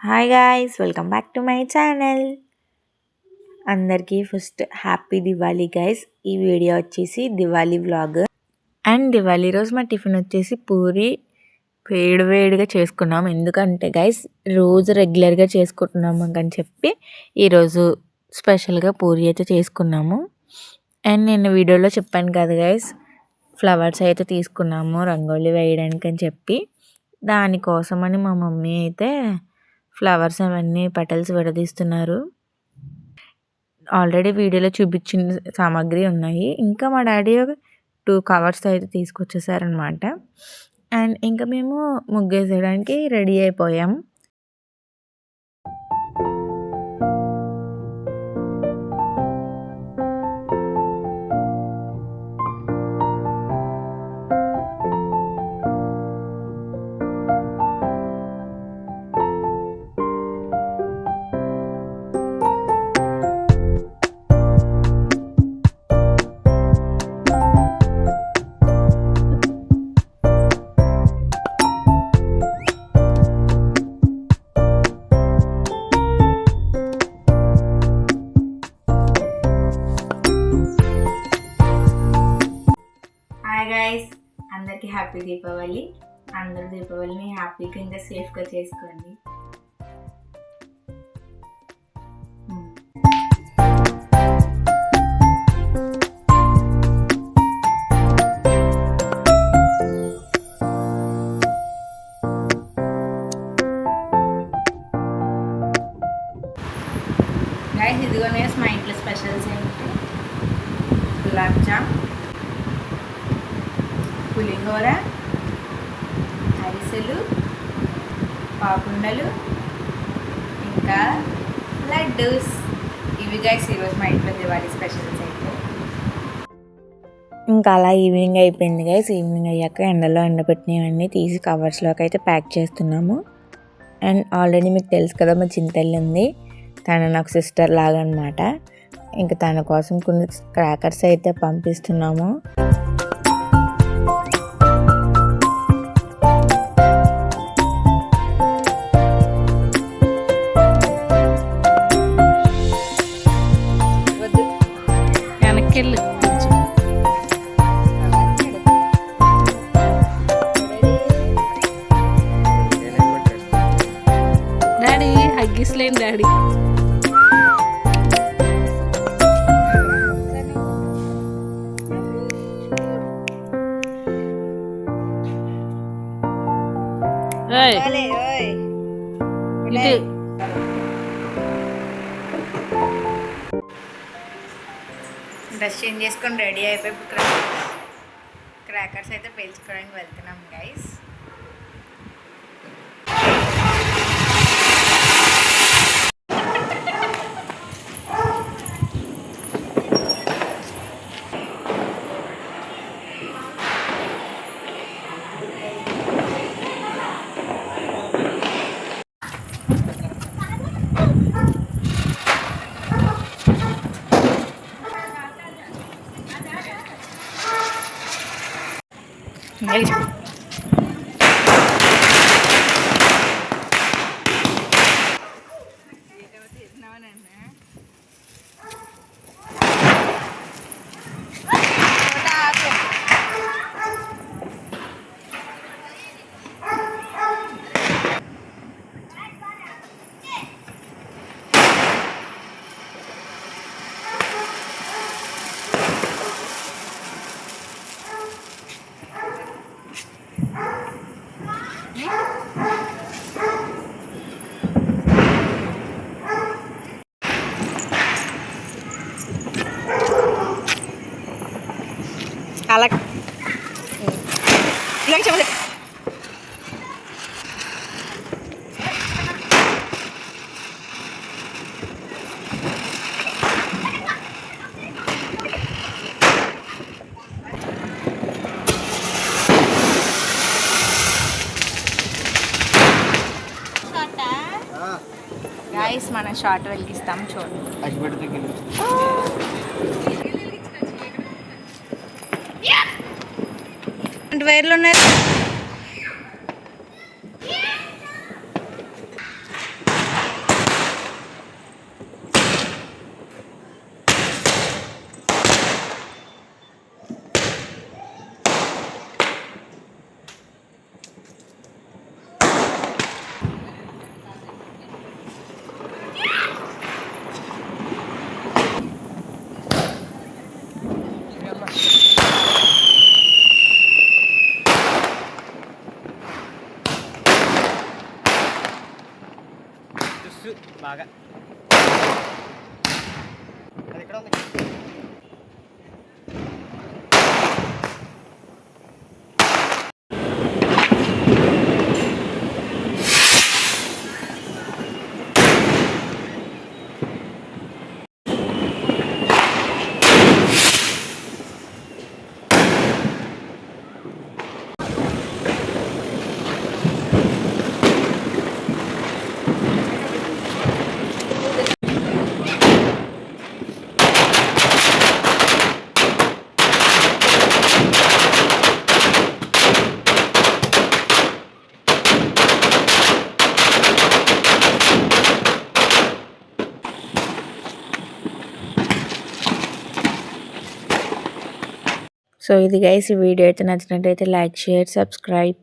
Hi guys, welcome back to my channel. అందరికీ first happy Diwali guys. ఈ video వచ్చేసి Diwali vlog. And Diwali రోజు మా టిఫిన్ వచ్చేసి పూరి వేడివేడిగా చేసుకున్నాం. ఎందుకంటే గైస్ రోజు రెగ్యులర్గా చేసుకుంటున్నాము అని చెప్పి ఈరోజు స్పెషల్గా పూరి అయితే చేసుకున్నాము. అండ్ నేను వీడియోలో చెప్పాను కదా గైస్, ఫ్లవర్స్ అయితే తీసుకున్నాము రంగోలీ వేయడానికి అని చెప్పి. దానికోసమని మా మమ్మీ అయితే ఫ్లవర్స్ అవన్నీ పెటల్స్ విడదీస్తున్నారు. ఆల్రెడీ వీడియోలో చూపించిన సామాగ్రి ఉన్నాయి. ఇంకా మా డాడీ 2 కవర్స్ అయితే తీసుకొచ్చేసారనమాట. అండ్ ఇంకా మేము ముగ్గేసేయడానికి రెడీ అయిపోయాం. హాయ్ గైస్, అందరికీ హ్యాపీ దీపావళి. అందరూ దీపావళిని హ్యాపీగా ఇంకా సేఫ్గా చేసుకోండి. గైస్ ఇదిగోనే మా ఇంట్లో స్పెషల్స్ ఏంటి: గులాబ్ జామ్, పులిహోర, అరిసెలు, పాకుండలు, ఇంకా లడ్డూస్. ఇవి గైస్ ఈరోజు మా ఇంట్లో దివాళీ స్పెషల్స్ అయితే. ఇంకా అలా ఈవినింగ్ అయిపోయింది గైస్. ఈవినింగ్ అయ్యాక ఎండలో ఎండబెట్టినవన్నీ తీసి కవర్స్లోకి అయితే ప్యాక్ చేస్తున్నాము. అండ్ ఆల్రెడీ మీకు తెలుసు కదా, మా చింతల్లి ఉంది, తను నాకు సిస్టర్ లాగా అనమాట. ఇంకా తన కోసం కొన్ని క్రాకర్స్ అయితే పంపిస్తున్నాము. డాడీ హగ్గిస్లేండి డాడీ. డ్రెస్ చేంజ్ చేసుకొని రెడీ అయిపోయి క్రాకర్స్ అయితే పేల్చుకోవడానికి వెళ్తున్నాం గైస్. అలా ఇలాగ చెప్పలేదు. గాయస్ మనం షార్ట్ వెలిగిస్తాం చూడండి. వైర్లు ఉన్నాయి. తెలుసు బాగా. అది ఇక్కడ ఉంది. సో ఇది గైస్, ఈ వీడియో అయితే నచ్చినట్టయితే లైక్, షేర్, సబ్స్క్రైబ్.